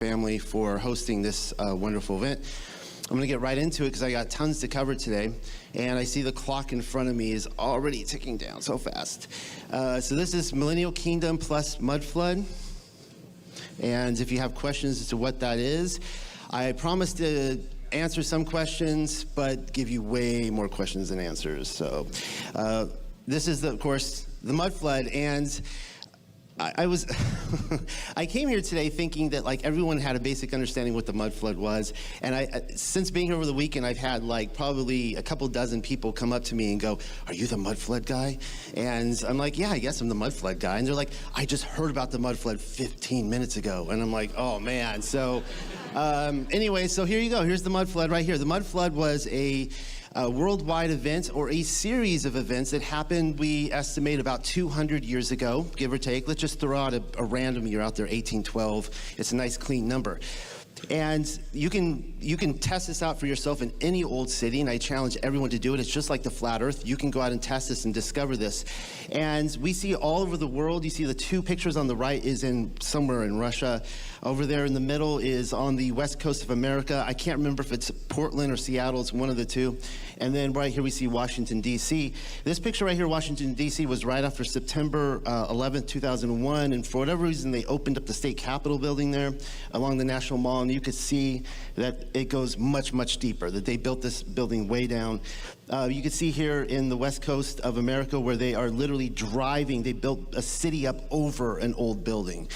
family for hosting this wonderful event. I'm going to get right into it because I got tons to cover today, and I see the clock in front of me is already ticking down so fast. So this is Millennial Kingdom plus Mudflood, and if you have questions as to what that is, I promise to answer some questions, but give you way more questions than answers. So this is, of course, the Mudflood, and I came here today thinking that like everyone had a basic understanding what the Mudflood was, and since being here over the weekend, I've had like probably a couple dozen people come up to me and go, "Are you the Mudflood guy?" And I'm like, "Yeah, I guess I'm the Mudflood guy." And they're like, "I just heard about the Mudflood 15 minutes ago," and I'm like, "Oh man." So anyway, so here you go. Here's the Mudflood right here. The Mudflood was a worldwide event, or a series of events that happened, we estimate, about 200 years ago, give or take. Let's just throw out a random year out there, 1812. It's a nice clean number. And you can test this out for yourself in any old city, and I challenge everyone to do it. It's just like the flat earth. You can go out and test this and discover this. And we see all over the world. You see the two pictures on the right is in somewhere in Russia. Over there in the middle is on the west coast of America. I can't remember if it's Portland or Seattle. It's one of the two. And then right here we see Washington, D.C. This picture right here, Washington, D.C., was right after September 11th, 2001. And for whatever reason, they opened up the state capitol building there along the National Mall. And you could see that it goes much, much deeper, that they built this building way down. You can see here in the west coast of America where they are literally driving. They built a city up over an old building.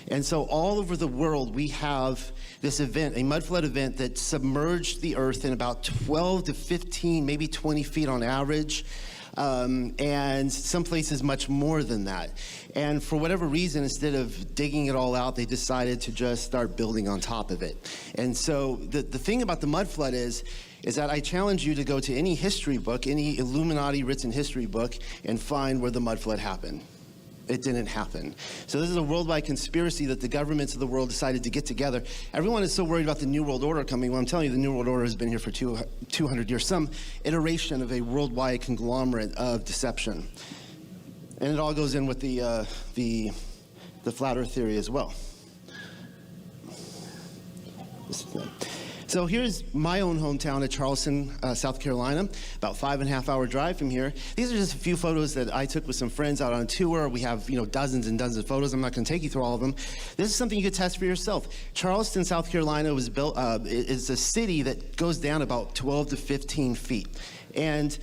And so all over the world, we have this event, a Mudflood event that submerged the earth in about 12 to 15, maybe 20 feet on average. And some places much more than that. And for whatever reason, instead of digging it all out, they decided to just start building on top of it. And so the thing about the Mudflood is that I challenge you to go to any history book, any Illuminati written history book, and find where the Mudflood happened. It didn't happen. So this is a worldwide conspiracy that the governments of the world decided to get together. Everyone is so worried about the New World Order coming. Well, I'm telling you, the New World Order has been here for 200 years, some iteration of a worldwide conglomerate of deception. And it all goes in with the flat earth theory as well. So here's my own hometown of Charleston, South Carolina, about 5.5 hour drive from here. These are just a few photos that I took with some friends out on a tour. We have, dozens and dozens of photos. I'm not going to take you through all of them. This is something you could test for yourself. Charleston, South Carolina was built, is a city that goes down about 12 to 15 feet. And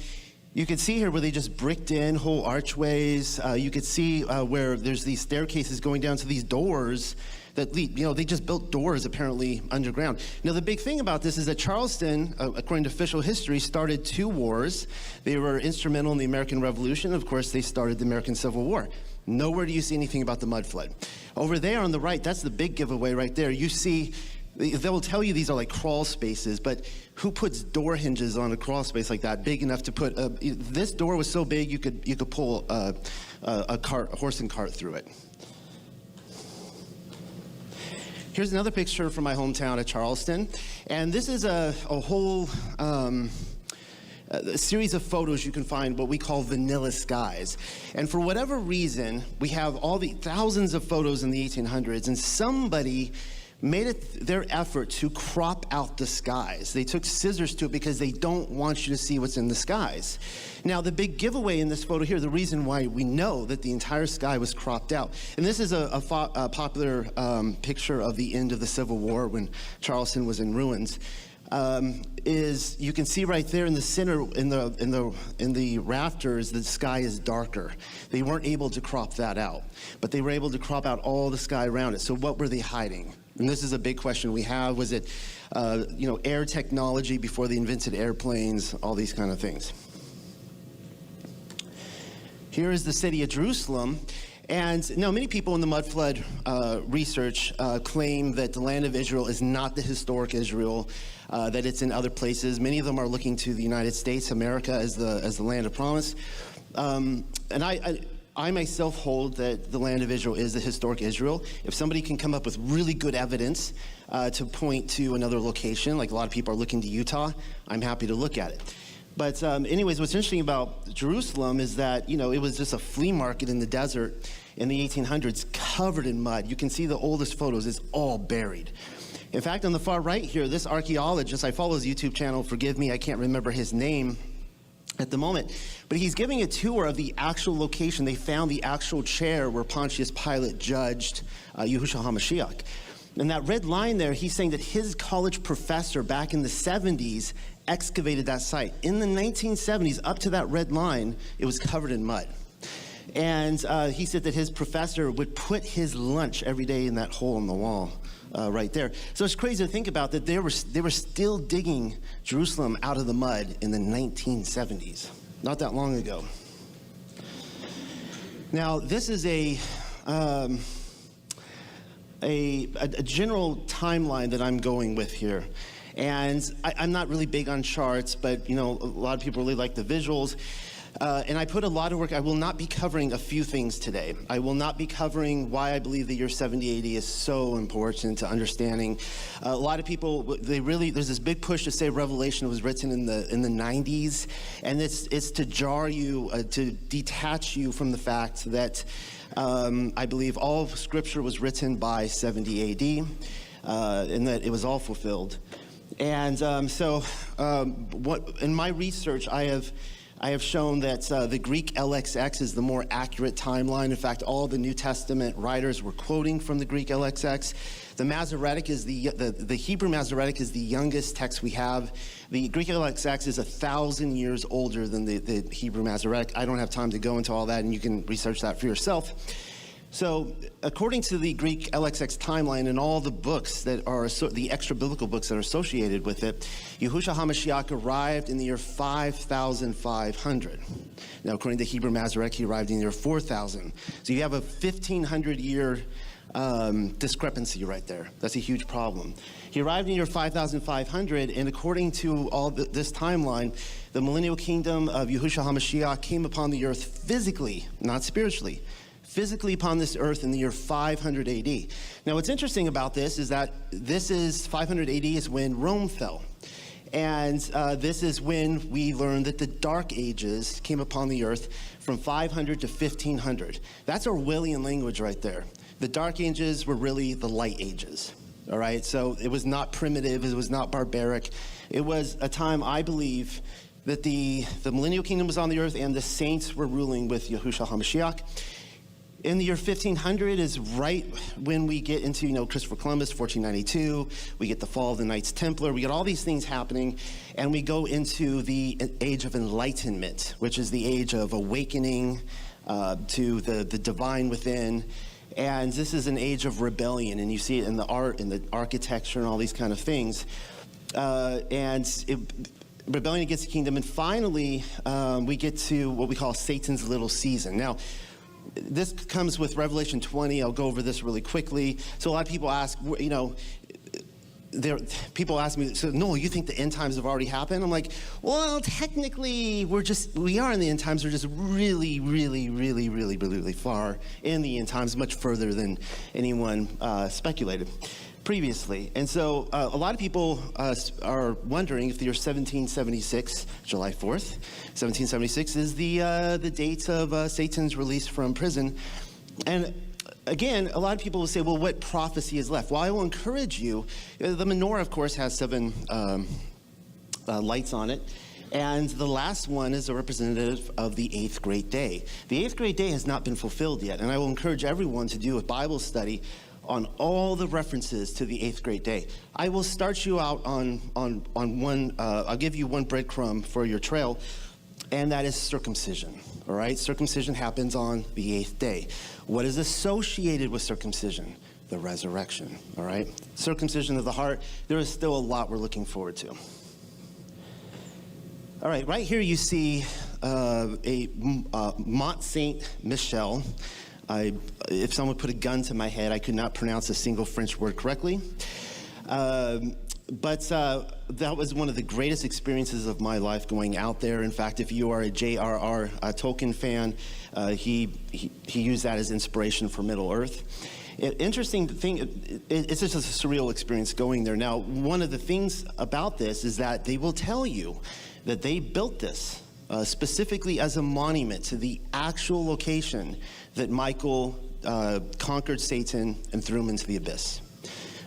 you can see here where they just bricked in whole archways. You could see where there's these staircases going down to these doors that lead, they just built doors apparently underground. Now the big thing about this is that Charleston, according to official history, started 2 wars. They were instrumental in the American Revolution. Of course, they started the American Civil War. Nowhere do you see anything about the Mudflood. Over there on the right, that's the big giveaway right there. You see, they'll tell you these are like crawl spaces, but who puts door hinges on a crawl space like that, big enough to put, this door was so big you could pull a horse and cart through it. Here's another picture from my hometown of Charleston, and this is a whole a series of photos you can find what we call vanilla skies. And for whatever reason, we have all the thousands of photos in the 1800s, and somebody made it their effort to crop out the skies. They took scissors to it because they don't want you to see what's in the skies. Now, the big giveaway in this photo here, the reason why we know that the entire sky was cropped out, and this is a popular picture of the end of the Civil War when Charleston was in ruins, is you can see right there in the center, in the rafters, the sky is darker. They weren't able to crop that out, but they were able to crop out all the sky around it. So what were they hiding? And this is a big question we have. Was it, air technology before they invented airplanes, all these kind of things? Here is the city of Jerusalem. And now many people in the Mudflood research claim that the land of Israel is not the historic Israel, that it's in other places. Many of them are looking to the United States, America, as the land of promise. And I myself hold that the land of Israel is the historic Israel. If somebody can come up with really good evidence to point to another location, like a lot of people are looking to Utah, I'm happy to look at it. But anyways, what's interesting about Jerusalem is that, it was just a flea market in the desert. in the 1800s, covered in mud. You can see the oldest photos, it's all buried. In fact, on the far right here, this archaeologist, I follow his YouTube channel, forgive me, I can't remember his name at the moment, but he's giving a tour of the actual location. They found the actual chair where Pontius Pilate judged Yahushua HaMashiach. And that red line there, he's saying that his college professor back in the 70s excavated that site. In the 1970s, up to that red line, it was covered in mud. And he said that his professor would put his lunch every day in that hole in the wall. Right there. So it's crazy to think about that they were still digging Jerusalem out of the mud in the 1970s, not that long ago. Now, this is a general timeline that I'm going with here. And I'm not really big on charts, but you know, a lot of people really like the visuals. And I put a lot of work. I will not be covering a few things today. I will not be covering why I believe the year 70 AD is so important to understanding. A lot of people, there's this big push to say Revelation was written in the 90s, and it's to jar you, to detach you from the fact that I believe all of Scripture was written by 70 AD, and that it was all fulfilled. And what in my research I have shown that the Greek LXX is the more accurate timeline. In fact, all the New Testament writers were quoting from the Greek LXX. The Masoretic is the Hebrew Masoretic is the youngest text we have. The Greek LXX is 1,000 years older than the Hebrew Masoretic. I don't have time to go into all that, and you can research that for yourself. So, according to the Greek LXX timeline and all the books that are the extra biblical books that are associated with it, Yahushua HaMashiach arrived in the year 5,500. Now, according to Hebrew Masoretic, he arrived in the year 4,000. So you have a 1,500-year discrepancy right there. That's a huge problem. He arrived in the year 5,500, and according to all this timeline, the millennial kingdom of Yahushua HaMashiach came upon the earth physically, not spiritually. Physically upon this earth in the year 500 AD. Now, what's interesting about this is that 500 AD is when Rome fell. And this is when we learned that the Dark Ages came upon the earth from 500 to 1500. That's Orwellian language right there. The Dark Ages were really the Light Ages. All right, so it was not primitive, it was not barbaric. It was a time, I believe, that the millennial kingdom was on the earth and the saints were ruling with Yahushua HaMashiach. In the year 1500 is right when we get into, Christopher Columbus, 1492. We get the fall of the Knights Templar. We get all these things happening, and we go into the age of enlightenment, which is the age of awakening to the divine within. And this is an age of rebellion, and you see it in the art, in the architecture, and all these kind of things. Rebellion against the kingdom. And finally, we get to what we call Satan's little season. Now, this comes with Revelation 20. I'll go over this really quickly. So a lot of people ask, people ask me, so Noel, you think the end times have already happened? I'm like, well, technically, we are in the end times. We're just really, really, really, really, really far in the end times, much further than anyone speculated previously. And so a lot of people are wondering if the year 1776, July 4th, 1776 is the date of Satan's release from prison. And again, a lot of people will say, well, what prophecy is left? Well, I will encourage you. The menorah, of course, has 7 lights on it. And the last one is a representative of the 8th great day. The 8th great day has not been fulfilled yet. And I will encourage everyone to do a Bible study on all the references to the 8th great day. I will start you out on one, I'll give you one breadcrumb for your trail, and that is circumcision, all right? Circumcision happens on the 8th day. What is associated with circumcision? The resurrection, all right? Circumcision of the heart, there is still a lot we're looking forward to. All right, right here you see a Mont Saint Michel. If someone put a gun to my head, I could not pronounce a single French word correctly. But that was one of the greatest experiences of my life, going out there. In fact, if you are a J.R.R. Tolkien fan, he used that as inspiration for Middle-earth. Interesting thing, it's just a surreal experience going there. Now, one of the things about this is that they will tell you that they built this specifically as a monument to the actual location that Michael conquered Satan and threw him into the abyss.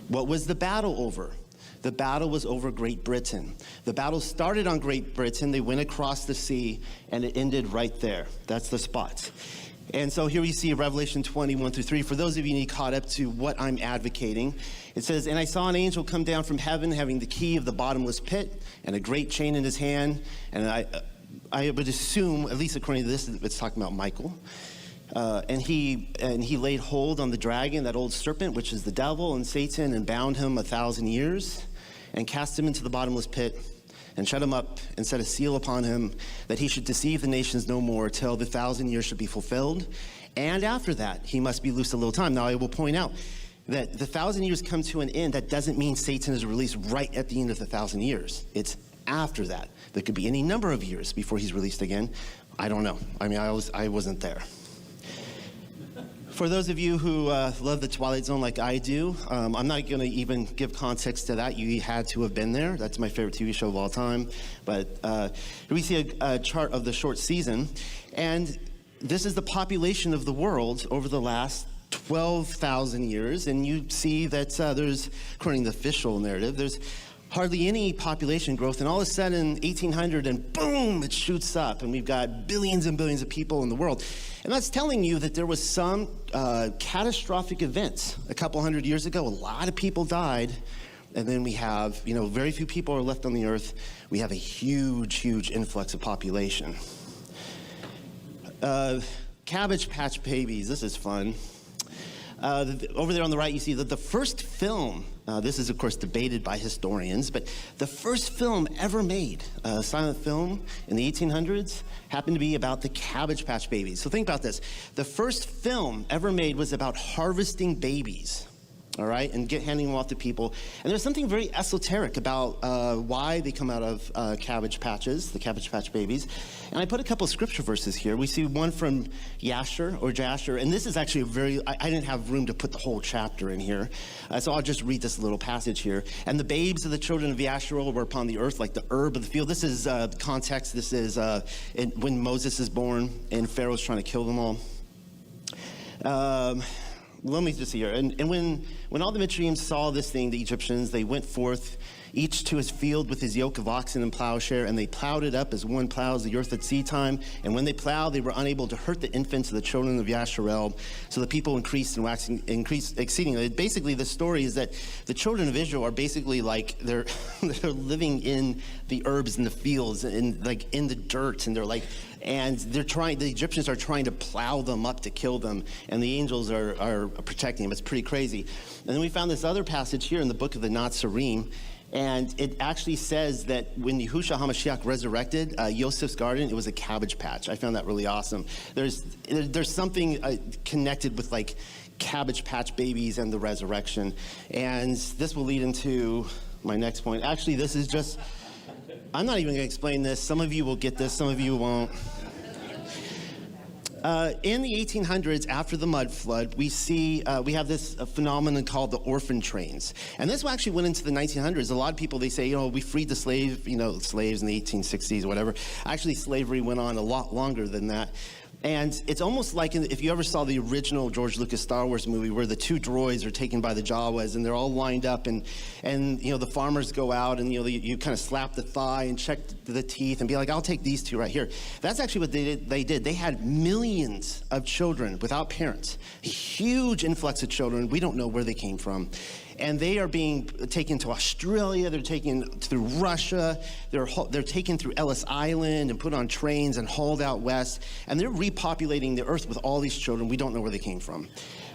What was the battle over? The battle was over Great Britain. The battle started on Great Britain. They went across the sea, and it ended right there. That's the spot. And so here we see Revelation 21-3. For those of you who need caught up to what I'm advocating, it says, "And I saw an angel come down from heaven, having the key of the bottomless pit and a great chain in his hand." And I would assume, at least according to this, it's talking about Michael. And he laid hold on the dragon, that old serpent, which is the devil and Satan, and bound him 1,000 years, and cast him into the bottomless pit, and shut him up, and set a seal upon him, that he should deceive the nations no more, till the 1,000 years should be fulfilled. And after that, he must be loosed a little time. Now, I will point out that the 1,000 years come to an end. That doesn't mean Satan is released right at the end of the 1,000 years. It's after that. There could be any number of years before he's released again. I don't know. I mean, I wasn't there. For those of you who love the Twilight Zone like I do, I'm not going to even give context to that. You had to have been there. That's my favorite TV show of all time. But here we see a chart of the short season. And this is the population of the world over the last 12,000 years. And you see that there's, according to the official narrative, there's hardly any population growth, and all of a sudden, 1800, and boom, it shoots up, and we've got billions and billions of people in the world. And that's telling you that there was some catastrophic events a couple hundred years ago. A lot of people died, and then we have, very few people are left on the earth. We have a huge, huge influx of population. Cabbage Patch Babies, this is fun. Over there on the right, you see that the first film, this is, of course, debated by historians, but the first film ever made, a silent film in the 1800s, happened to be about the Cabbage Patch Babies. So think about this. The first film ever made was about harvesting babies, all right, and handing them off to people. And there's something very esoteric about why they come out of cabbage patches, the Cabbage Patch Babies. And I put a couple of scripture verses here. We see one from Jasher, and this is actually I didn't have room to put the whole chapter in here, so I'll just read this little passage here. "And the babes of the children of Yasharel were upon the earth like the herb of the field." This is context. This is when Moses is born and Pharaoh's trying to kill them all. Let me just see here. And when all the Mitzrayim saw this thing, the Egyptians, they went forth, each to his field with his yoke of oxen and plowshare, and they plowed it up as one plows the earth at seed time. And when they plowed, they were unable to hurt the infants of the children of Yasharel. So the people increased exceedingly. Basically, the story is that the children of Israel are basically like they're living in the herbs in the fields and like in the dirt, and the Egyptians are trying to plow them up to kill them, and the angels are protecting them. It's pretty crazy. And then we found this other passage here in the book of the Nazarene, and it actually says that when Yahushua HaMashiach resurrected, Yosef's garden, it was a cabbage patch. I found that really awesome. There's something connected with like Cabbage Patch Babies and the resurrection, and this will lead into my next point. Actually, this is just, I'm not even going to explain this. Some of you will get this, some of you won't. In the 1800s, after the Mudflood, we have this phenomenon called the orphan trains. And this actually went into the 1900s. A lot of people, they say, we freed the slaves in the 1860s or whatever. Actually, slavery went on a lot longer than that. And it's almost like if you ever saw the original George Lucas Star Wars movie where the two droids are taken by the Jawas and they're all lined up and the farmers go out and you kind of slap the thigh and check the teeth and be like, I'll take these two right here. That's actually what they did. They had millions of children without parents, a huge influx of children. We don't know where they came from. And they are being taken to Australia, they're taken through Russia, they're taken through Ellis Island and put on trains and hauled out west, and they're repopulating the earth with all these children. We don't know where they came from.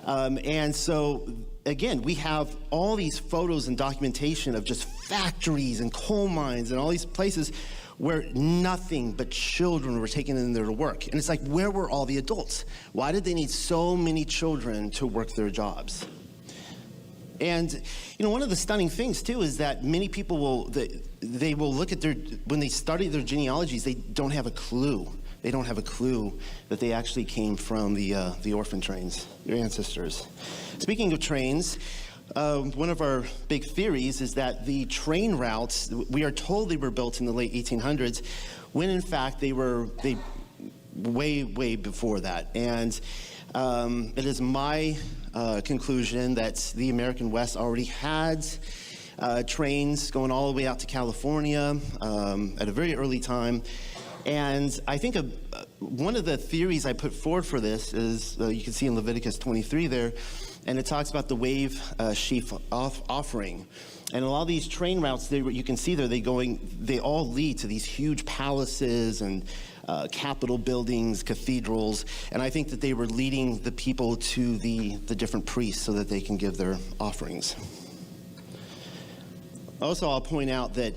And so, again, we have all these photos and documentation of just factories and coal mines and all these places where nothing but children were taken in there to work. And it's like, where were all the adults? Why did they need so many children to work their jobs? And, one of the stunning things, too, is that many people will look at when they study their genealogies, they don't have a clue. They don't have a clue that they actually came from the orphan trains, their ancestors. Speaking of trains, one of our big theories is that the train routes, we are told they were built in the late 1800s, when in fact they way before that. And it is my conclusion that the American West already had trains going all the way out to California at a very early time. And I think one of the theories I put forward for this is, you can see in Leviticus 23 there, and it talks about the wave sheaf offering. And a lot of these train routes, you can see there, they all lead to these huge palaces and Capitol buildings, cathedrals, and I think that they were leading the people to the different priests so that they can give their offerings. Also, I'll point out that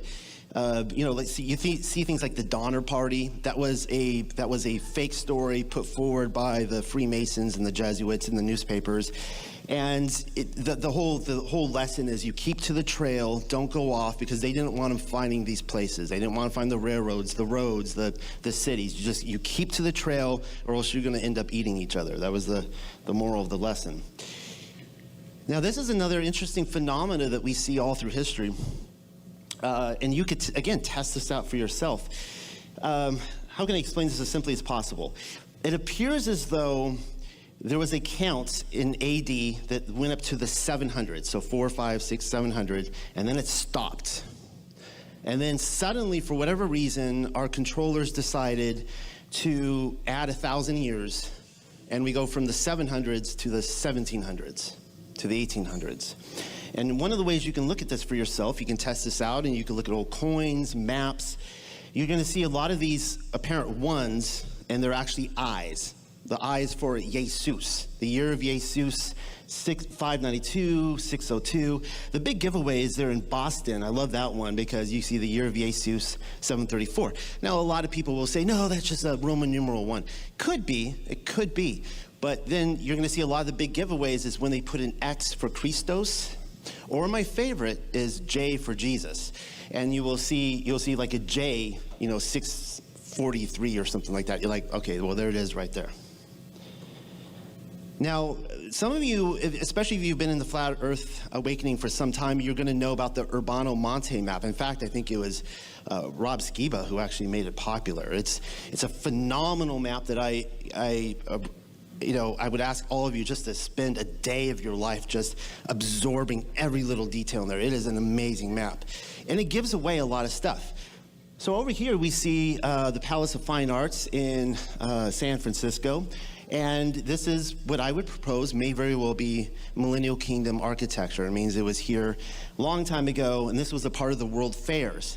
let's see, you see things like the Donner Party. That was a fake story put forward by the Freemasons and the Jesuits in the newspapers. And the whole lesson is you keep to the trail, don't go off, because they didn't want them finding these places. They didn't want to find the railroads, the roads, the cities. You keep to the trail, or else you're going to end up eating each other. That was the moral of the lesson. Now, this is another interesting phenomena that we see all through history. And you could, again, test this out for yourself. How can I explain this as simply as possible? It appears as though there was a count in AD that went up to the 700s, so 4, 5, 6, 700, and then it stopped. And then suddenly, for whatever reason, our controllers decided to add 1,000 years, and we go from the 700s to the 1700s, to the 1800s. And one of the ways you can look at this for yourself, you can test this out, and you can look at old coins, maps. You're going to see a lot of these apparent ones, and they're actually eyes. The eyes for Jesus, the year of Jesus, 592, 602. The big giveaways there in Boston, I love that one because you see the year of Jesus, 734. Now, a lot of people will say, no, that's just a Roman numeral 1. Could be, it could be. But then you're going to see a lot of the big giveaways is when they put an X for Christos, or my favorite is J for Jesus. And you'll see like a J, 643 or something like that. You're like, okay, well, there it is right there. Now, some of you, especially if you've been in the Flat Earth Awakening for some time, you're going to know about the Urbano Monte map. In fact, I think it was Rob Skiba who actually made it popular. It's a phenomenal map that I would ask all of you just to spend a day of your life just absorbing every little detail in there. It is an amazing map. And it gives away a lot of stuff. So over here we see the Palace of Fine Arts in San Francisco. And this is what I would propose may very well be Millennial Kingdom architecture. It means it was here a long time ago, and this was a part of the World Fairs.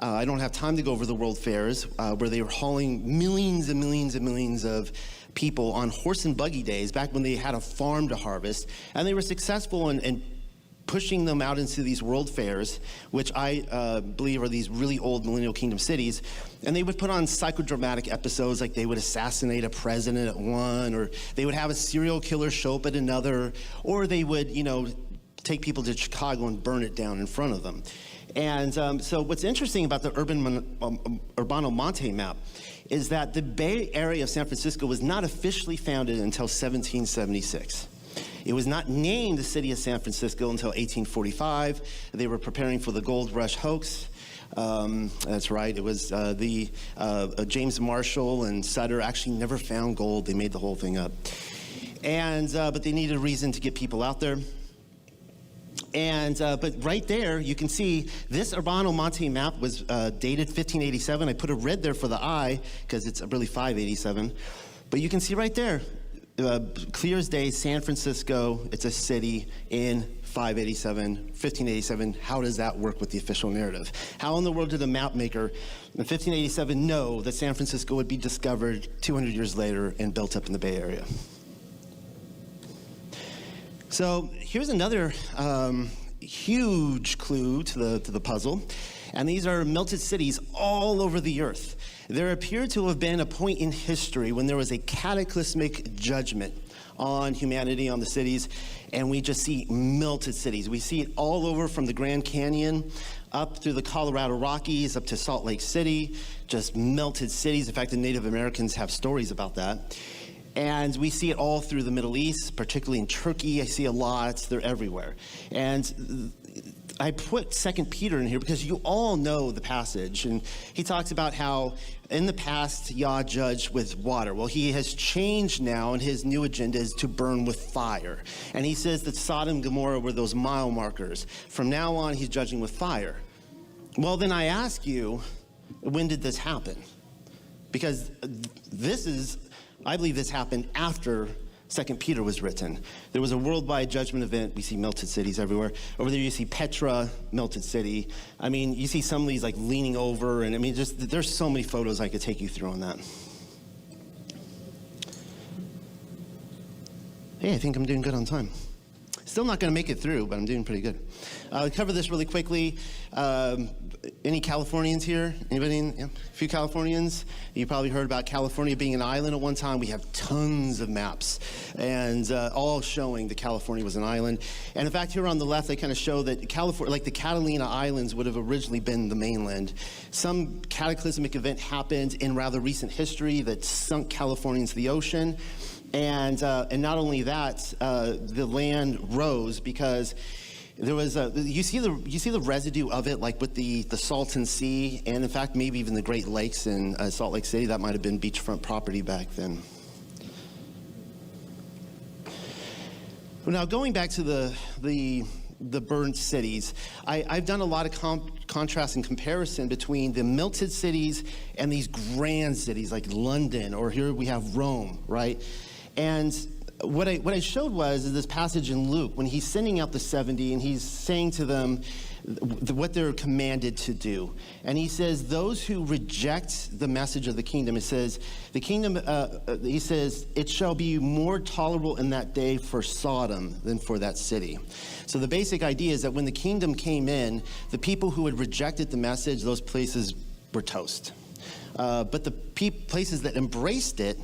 I don't have time to go over the World Fairs, where they were hauling millions and millions and millions of people on horse and buggy days back when they had a farm to harvest, and they were successful in pushing them out into these world fairs, which I believe are these really old Millennial Kingdom cities, and they would put on psychodramatic episodes, like they would assassinate a president at one, or they would have a serial killer show up at another, or they would, take people to Chicago and burn it down in front of them. And so what's interesting about the Urbano Monte map is that the Bay Area of San Francisco was not officially founded until 1776. It was not named the city of San Francisco until 1845. They were preparing for the gold rush hoax. That's right. It was James Marshall and Sutter actually never found gold. They made the whole thing up. And but they needed a reason to get people out there. And but right there, you can see this Urbano Monte map was dated 1587. I put a red there for the I because it's really 587. But you can see right there, clear as day, San Francisco. It's a city in 1587. How does that work with the official narrative? How in the world did a map maker in 1587 know that San Francisco would be discovered 200 years later and built up in the Bay Area? So here's another huge clue to the puzzle, and these are melted cities all over the earth. There appeared to have been a point in history when there was a cataclysmic judgment on humanity, on the cities, and we just see melted cities. We see it all over from the Grand Canyon up through the Colorado Rockies, up to Salt Lake City, just melted cities. In fact, the Native Americans have stories about that. And we see it all through the Middle East, particularly in Turkey. I see a lot. They're everywhere. And I put 2 Peter in here because you all know the passage. And he talks about how in the past, Yah judged with water. Well, he has changed now, and his new agenda is to burn with fire. And he says that Sodom and Gomorrah were those mile markers. From now on, he's judging with fire. Well, then I ask you, when did this happen? Because I believe this happened after 2 Peter was written. There was a worldwide judgment event. We see melted cities everywhere. Over there you see Petra, melted city. I mean, you see some of these like leaning over, and I mean, just there's so many photos I could take you through on that. Hey, I think I'm doing good on time. Still not going to make it through, but I'm doing pretty good. I'll cover this really quickly. Any Californians here? Anybody? Yeah? A few Californians? You probably heard about California being an island at one time. We have tons of maps, and all showing that California was an island. And in fact, here on the left, they kind of show that California, like the Catalina Islands, would have originally been the mainland. Some cataclysmic event happened in rather recent history that sunk California into the ocean. And not only that, the land rose because there was you see the residue of it, like with the Salton Sea, and in fact maybe even the Great Lakes in Salt Lake City. That might have been beachfront property back then. Well, now going back to the burned cities, I've done a lot of contrast and comparison between the melted cities and these grand cities like London, or here we have Rome, right? And what I showed was this passage in Luke when he's sending out the 70 and he's saying to them what they're commanded to do. And he says, those who reject the message of the kingdom, it says, the kingdom, he says, it shall be more tolerable in that day for Sodom than for that city. So the basic idea is that when the kingdom came in, the people who had rejected the message, those places were toast. But the places that embraced it,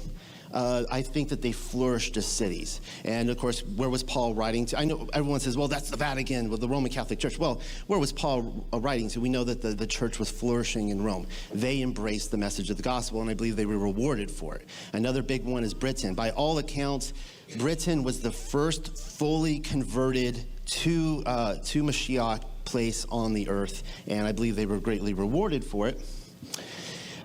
I think that they flourished as cities. And of course, where was Paul writing to? I know everyone says, well, that's the Vatican, with the Roman Catholic Church. Well, where was Paul writing to? We know that the church was flourishing in Rome. They embraced the message of the gospel, and I believe they were rewarded for it. Another big one is Britain. By all accounts, Britain was the first fully converted to Mashiach place on the earth, and I believe they were greatly rewarded for it.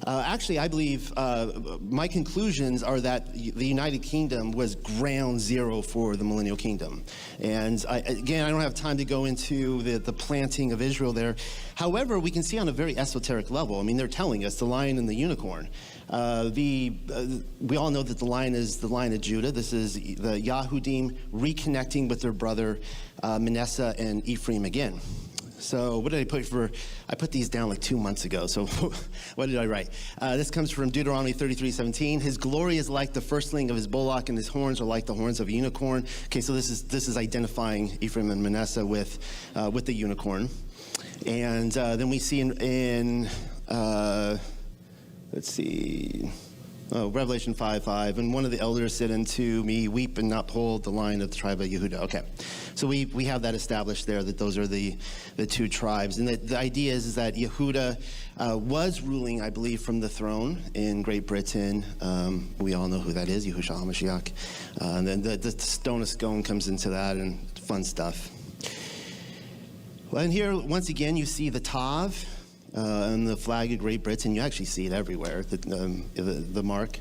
Actually, I believe my conclusions are that the United Kingdom was ground zero for the millennial kingdom. And again, I don't have time to go into the planting of Israel there. However, we can see on a very esoteric level. I mean, they're telling us the lion and the unicorn. We all know that the lion is the Lion of Judah. This is the Yahudim reconnecting with their brother Manasseh and Ephraim again. So what did I put for? I put these down like 2 months ago. So what did I write? This comes from Deuteronomy 33:17. His glory is like the firstling of his bullock, and his horns are like the horns of a unicorn. Okay, so this is identifying Ephraim and Manasseh with the unicorn. And then we see in let's see. Oh, Revelation 5:5, and one of the elders said unto me, weep and not behold the Lion of the tribe of Yehuda. Okay, so we have that established there, that those are the two tribes. And the idea is that Yehuda was ruling, I believe, from the throne in Great Britain. We all know who that is, Yahushua HaMashiach. And then the stone of scone comes into that, and fun stuff. Well, and here, once again, you see the Tav. And the flag of Great Britain, you actually see it everywhere, the mark.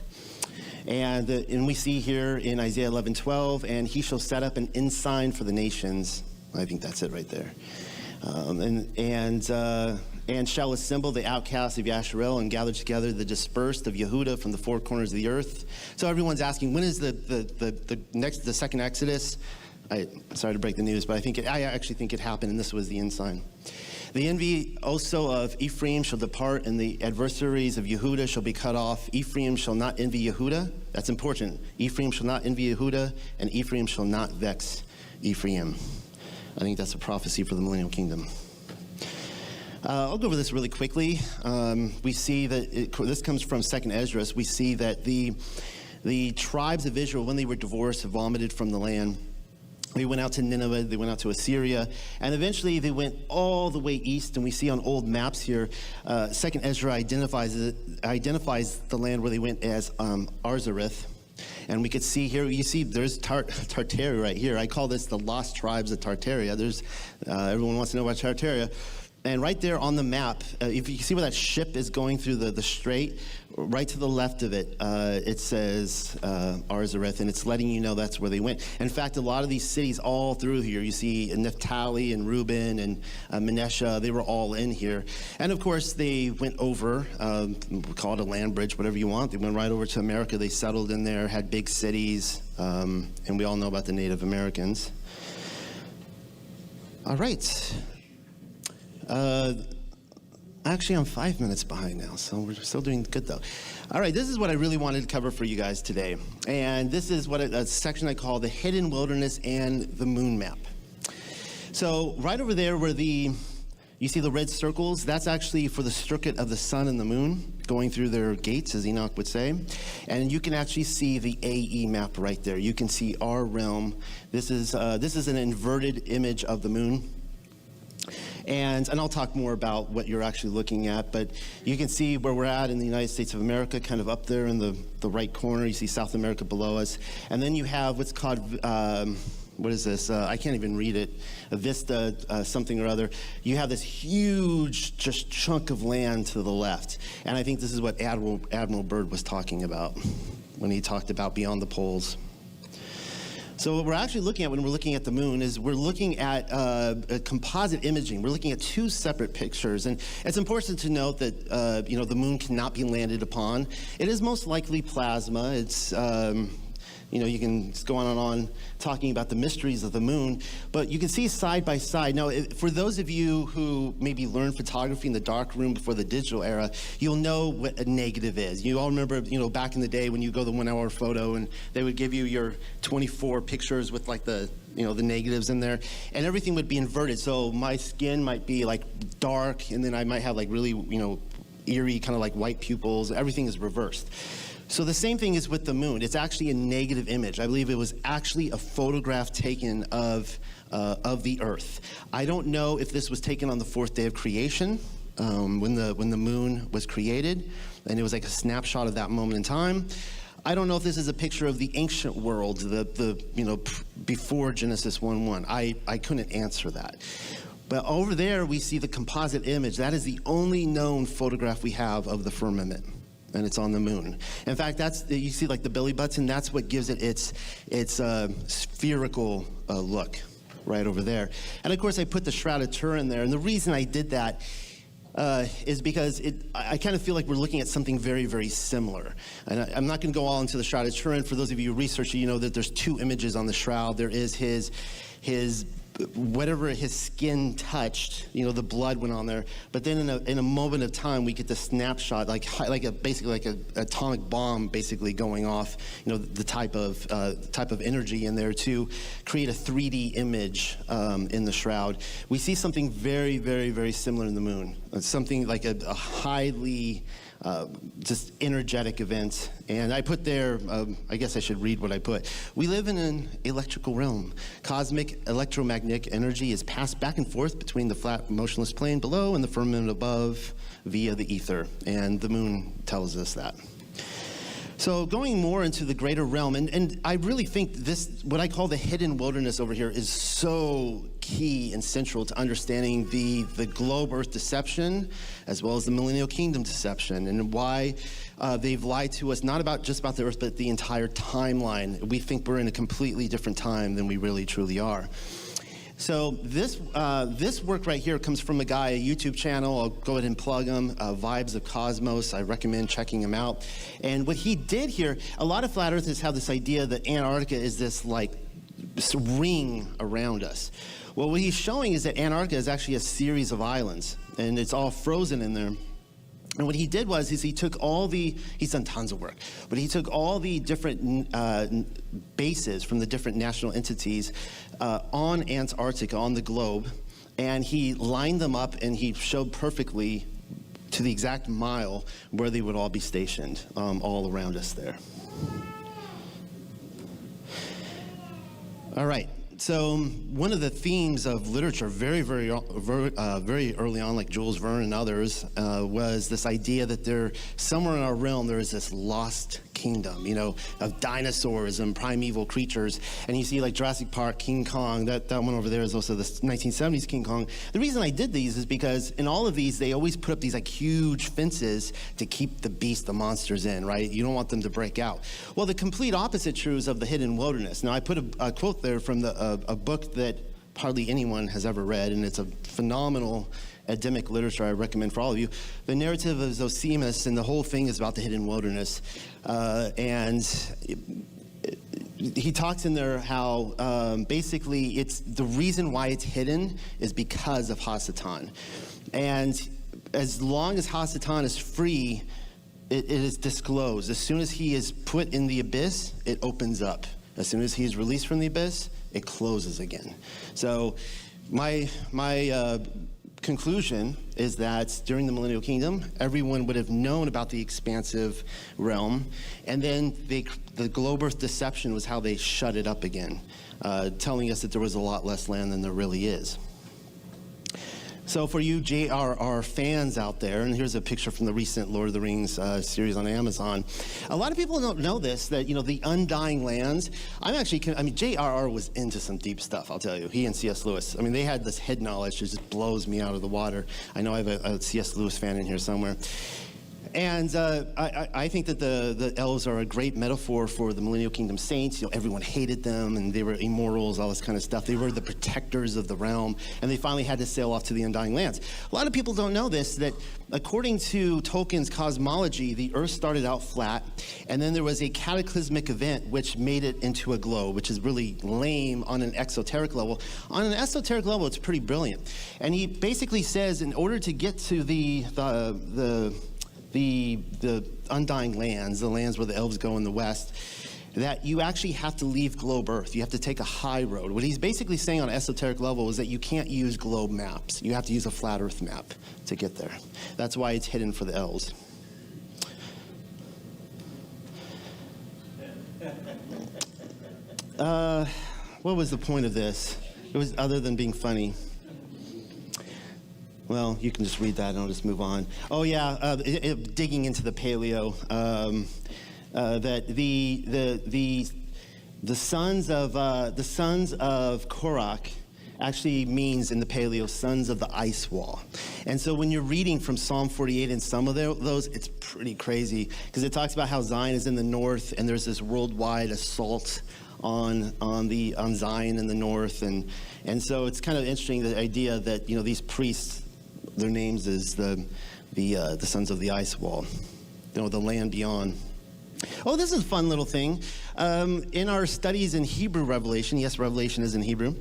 And we see here in Isaiah 11:12, and he shall set up an ensign for the nations. I think that's it right there. And shall assemble the outcasts of Yasharel and gather together the dispersed of Yehuda from the four corners of the earth. So everyone's asking, when is the second Exodus? Sorry to break the news, but I actually think it happened, and this was the ensign. The envy also of Ephraim shall depart, and the adversaries of Yehuda shall be cut off. Ephraim shall not envy Yehuda. That's important. Ephraim shall not envy Yehuda, and Ephraim shall not vex Ephraim. I think that's a prophecy for the millennial kingdom. I'll go over this really quickly. We see that this comes from 2nd Esdras. We see that the tribes of Israel, when they were divorced, vomited from the land. They went out to Nineveh, they went out to Assyria, and eventually they went all the way east, and we see on old maps here, 2nd Ezra identifies the land where they went as Arzareth. And we could see here, you see there's Tartaria right here. I call this the lost tribes of Tartaria. Everyone wants to know about Tartaria. And right there on the map, if you see where that ship is going through the strait, right to the left of it, it says Arzareth, and it's letting you know that's where they went. In fact, a lot of these cities all through here, you see Naphtali and Reuben and Manasseh, they were all in here. And of course, they went over, we call it a land bridge, whatever you want. They went right over to America. They settled in there, had big cities, and we all know about the Native Americans. All right. Actually, I'm 5 minutes behind now, so we're still doing good, though. All right, this is what I really wanted to cover for you guys today. And this is a section I call the hidden wilderness and the moon map. So right over there where you see the red circles, that's actually for the circuit of the sun and the moon going through their gates, as Enoch would say. And you can actually see the AE map right there. You can see our realm. This is an inverted image of the moon. And I'll talk more about what you're actually looking at, but you can see where we're at in the United States of America, kind of up there in the right corner. You see South America below us. And then you have what's called, what is this? I can't even read it. A vista, something or other. You have this huge just chunk of land to the left. And I think this is what Admiral Byrd was talking about when he talked about beyond the poles. So what we're actually looking at when we're looking at the moon is we're looking at composite imaging. We're looking at two separate pictures. And it's important to note that, the moon cannot be landed upon. It is most likely plasma. It's, you can go on and on talking about the mysteries of the moon, but you can see side by side. Now, for those of you who maybe learned photography in the dark room before the digital era, you'll know what a negative is. You all remember, back in the day when you go to the 1 hour photo and they would give you your 24 pictures with like the negatives in there, and everything would be inverted. So my skin might be like dark, and then I might have like really, eerie kind of like white pupils. Everything is reversed. So the same thing is with the moon. It's actually a negative image. I believe it was actually a photograph taken of the Earth. I don't know if this was taken on the fourth day of creation, when the moon was created, and it was like a snapshot of that moment in time. I don't know if this is a picture of the ancient world, before Genesis 1:1. I couldn't answer that. But over there, we see the composite image. That is the only known photograph we have of the firmament. And it's on the moon. In fact, you see like the belly button, that's what gives it its spherical look right over there. And of course, I put the Shroud of Turin there. And the reason I did that is because I kind of feel like we're looking at something very, very similar. And I'm not going to go all into the Shroud of Turin. For those of you who research, you know that there's two images on the shroud. There is his whatever his skin touched, the blood went on there. But then in a moment of time, we get the snapshot, basically like an atomic bomb, basically going off. The type of energy in there to create a 3D image in the shroud. We see something very, very, very similar in the moon. It's something like a highly just energetic event. And I put there, I guess I should read what I put. We live in an electrical realm. Cosmic electromagnetic energy is passed back and forth between the flat, motionless plane below and the firmament above via the ether. And the moon tells us that. So going more into the greater realm, and I really think this, what I call the hidden wilderness over here, is so key and central to understanding the globe Earth deception, as well as the millennial kingdom deception, and why they've lied to us, not just about the Earth, but the entire timeline. We think we're in a completely different time than we really truly are. So this work right here comes from a guy, a YouTube channel. I'll go ahead and plug him, Vibes of Cosmos. I recommend checking him out. And what he did here, a lot of flat earthers have this idea that Antarctica is this ring around us. Well, what he's showing is that Antarctica is actually a series of islands, and it's all frozen in there. And what he did was he took he's done tons of work, but he took all the different bases from the different national entities on Antarctica, on the globe, and he lined them up, and he showed perfectly to the exact mile where they would all be stationed all around us there. All right. So one of the themes of literature very early on, like Jules Verne and others, was this idea that somewhere in our realm there is this lost kingdom, of dinosaurs and primeval creatures. And you see like Jurassic Park, King Kong, that one over there is also the 1970s King Kong. The reason I did these is because in all of these, they always put up these like huge fences to keep the beast, the monsters in, right? You don't want them to break out. Well, the complete opposite true is of the hidden wilderness. Now, I put a quote there from a book that hardly anyone has ever read, and it's a phenomenal academic literature I recommend for all of you. The narrative of Zosimus, and the whole thing is about the hidden wilderness. And he talks in there how basically it's the reason why it's hidden is because of Hasatan. And as long as Hasatan is free, it is disclosed. As soon as he is put in the abyss, it opens up. As soon as he is released from the abyss, it closes again. So my conclusion is that during the millennial kingdom, everyone would have known about the expansive realm, and then the globe earth deception was how they shut it up again, telling us that there was a lot less land than there really is. So for you J.R.R. fans out there, and here's a picture from the recent Lord of the Rings series on Amazon. A lot of people don't know this, that, the Undying Lands, J.R.R. was into some deep stuff, I'll tell you. He and C.S. Lewis. They had this head knowledge that just blows me out of the water. I know I have a C.S. Lewis fan in here somewhere. And I think that the elves are a great metaphor for the millennial kingdom saints. Everyone hated them, and they were immortals, all this kind of stuff. They were the protectors of the realm, and they finally had to sail off to the Undying Lands. A lot of people don't know this, that according to Tolkien's cosmology, the earth started out flat, and then there was a cataclysmic event which made it into a globe, which is really lame on an exoteric level. On an esoteric level, it's pretty brilliant. And he basically says, in order to get to the Undying Lands, the lands where the elves go in the west, that you actually have to leave globe Earth. You have to take a high road. What he's basically saying on an esoteric level is that you can't use globe maps. You have to use a flat Earth map to get there. That's why it's hidden for the elves. What was the point of this? It was other than being funny. Well, you can just read that and I'll just move on. Oh yeah, digging into the paleo, that the sons of Korach actually means in the paleo sons of the ice wall. And so when you're reading from Psalm 48 and some of those, it's pretty crazy because it talks about how Zion is in the north and there's this worldwide assault on Zion in the north, and so it's kind of interesting, the idea that these priests, their names is the sons of the ice wall, the land beyond. Oh, this is a fun little thing. In our studies in Hebrew Revelation, yes, Revelation is in Hebrew,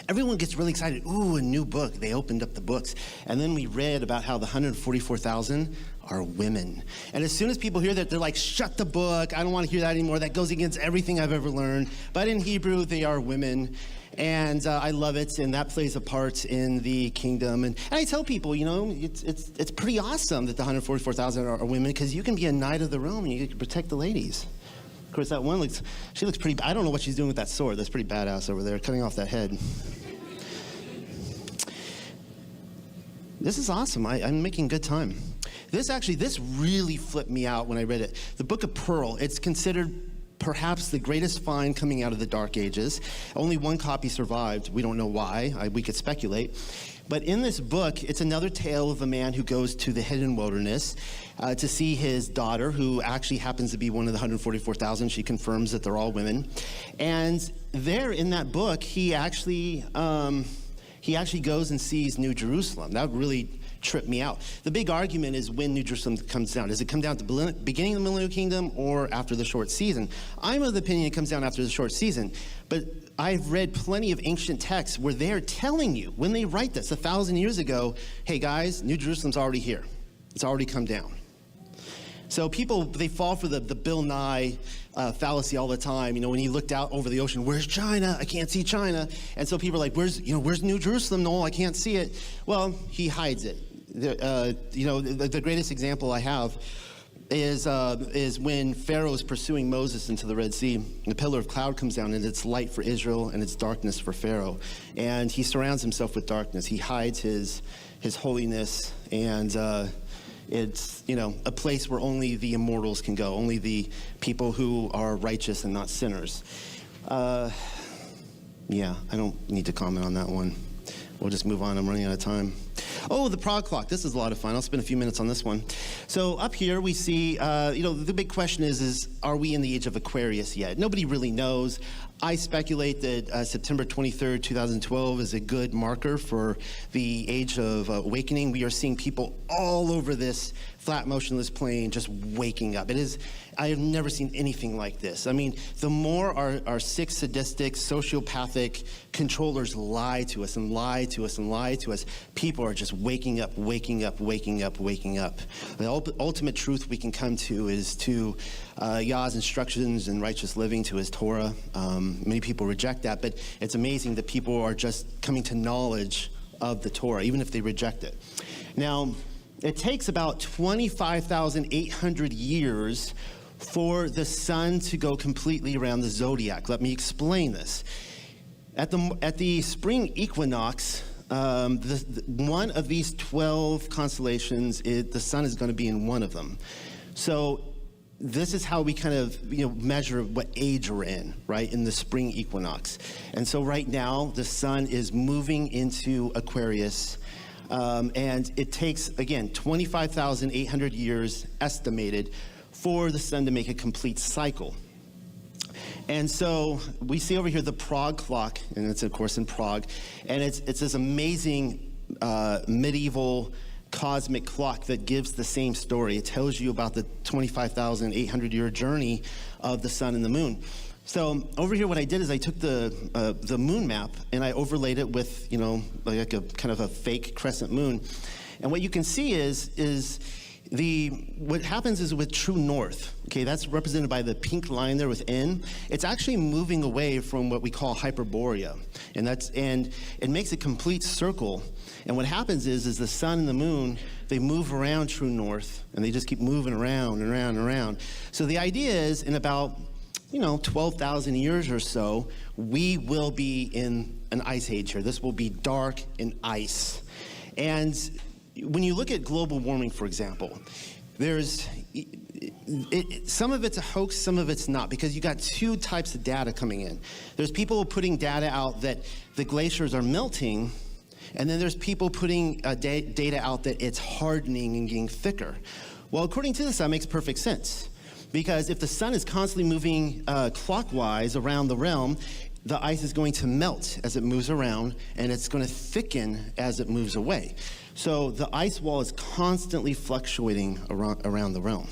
everyone gets really excited. Ooh, a new book. They opened up the books. And then we read about how the 144,000 are women. And as soon as people hear that, they're like, shut the book. I don't want to hear that anymore. That goes against everything I've ever learned. But in Hebrew, they are women. And I love it, and that plays a part in the kingdom. And I tell people, it's pretty awesome that the 144,000 are women, because you can be a knight of the realm and you can protect the ladies. Of course, that one looks pretty, I don't know what she's doing with that sword. That's pretty badass over there, cutting off that head. This is awesome. I'm making good time. This really flipped me out when I read it. The Book of Pearl, it's considered perhaps the greatest find coming out of the Dark Ages. Only one copy survived. We don't know why. We could speculate. But in this book, it's another tale of a man who goes to the hidden wilderness to see his daughter, who actually happens to be one of the 144,000. She confirms that they're all women. And there in that book, he actually goes and sees New Jerusalem. That really tripped me out. The big argument is when New Jerusalem comes down. Does it come down at the beginning of the millennial kingdom or after the short season? I'm of the opinion it comes down after the short season. But I've read plenty of ancient texts where they're telling you, when they write this 1,000 years ago, hey guys, New Jerusalem's already here. It's already come down. So people, they fall for the Bill Nye fallacy all the time. When he looked out over the ocean, where's China? I can't see China. And so people are like, where's New Jerusalem, Noel? I can't see it. Well, he hides it. The greatest example I have is when Pharaoh is pursuing Moses into the Red Sea. The pillar of cloud comes down, and it's light for Israel, and it's darkness for Pharaoh. And he surrounds himself with darkness. He hides his holiness, and it's, a place where only the immortals can go, only the people who are righteous and not sinners. I don't need to comment on that one. We'll just move on. I'm running out of time. Oh, the Prague clock. This is a lot of fun. I'll spend a few minutes on this one. So up here we see, the big question is are we in the age of Aquarius yet? Nobody really knows. I speculate that September 23rd, 2012 is a good marker for the age of awakening. We are seeing people all over this flat, motionless plane just waking up. I have never seen anything like this. I mean, the more our sick, sadistic, sociopathic controllers lie to us and lie to us and lie to us, people are just waking up, waking up, waking up, waking up. The ultimate truth we can come to is to Yah's instructions and righteous living, to his Torah. Many people reject that, but it's amazing that people are just coming to knowledge of the Torah, even if they reject it. Now, it takes about 25,800 years for the sun to go completely around the zodiac. Let me explain this. At the spring equinox, one of these 12 constellations, the sun is going to be in one of them. So this is how we kind of measure what age we're in, right, in the spring equinox. And so right now, the sun is moving into Aquarius, and it takes, again, 25,800 years estimated for the sun to make a complete cycle. And so we see over here the Prague clock, and it's of course in Prague, and it's this amazing medieval cosmic clock that gives the same story. It tells you about the 25,800 year journey of the sun and the moon. So over here, what I did is I took the moon map and I overlaid it with, like a kind of a fake crescent moon. And what you can see is what happens is with true north, okay, that's represented by the pink line there with N. It's actually moving away from what we call Hyperborea, and it makes a complete circle. And what happens is the sun and the moon, they move around true north, and they just keep moving around and around and around. So the idea is, in about 12,000 years or so, we will be in an ice age here. This will be dark and ice. And when you look at global warming, for example, some of it's a hoax, some of it's not, because you got two types of data coming in. There's people putting data out that the glaciers are melting, and then there's people putting data out that it's hardening and getting thicker. Well, according to this, that makes perfect sense, because if the sun is constantly moving clockwise around the realm, the ice is going to melt as it moves around, and it's going to thicken as it moves away. So the ice wall is constantly fluctuating around the realm.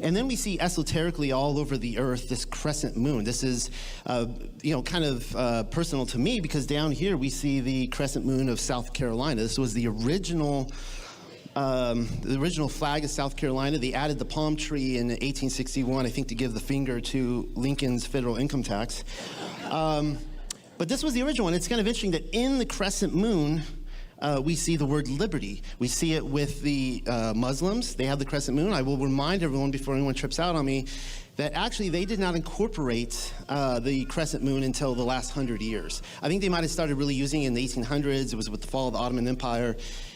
And then we see esoterically all over the earth this crescent moon. This is, kind of personal to me, because down here we see the crescent moon of South Carolina. This was the original flag of South Carolina. They added the palm tree in 1861, I think, to give the finger to Lincoln's federal income tax. But this was the original one. It's kind of interesting that in the crescent moon, we see the word liberty. We see it with the Muslims. They have the crescent moon. I will remind everyone before anyone trips out on me that actually they did not incorporate the crescent moon until the last 100 years. I think they might have started really using it in the 1800s. It was with the fall of the Ottoman Empire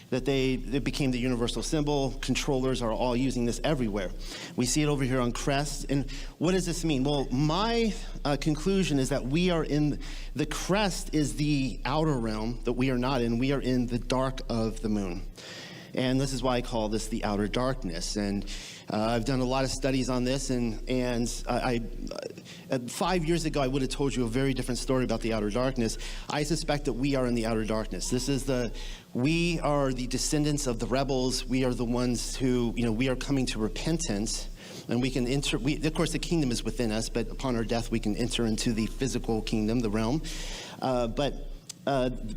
that it became the universal symbol. Controllers are all using this everywhere. We see it over here on crest. And what does this mean? Well, my conclusion is that the crest is the outer realm that we are not in. We are in the dark of the moon. And this is why I call this the outer darkness. And I've done a lot of studies on this, and 5 years ago, I would have told you a very different story about the outer darkness. I suspect that we are in the outer darkness. We are the descendants of the rebels. We are the ones who, we are coming to repentance, and we can enter. Of course, the kingdom is within us, but upon our death, we can enter into the physical kingdom, the realm.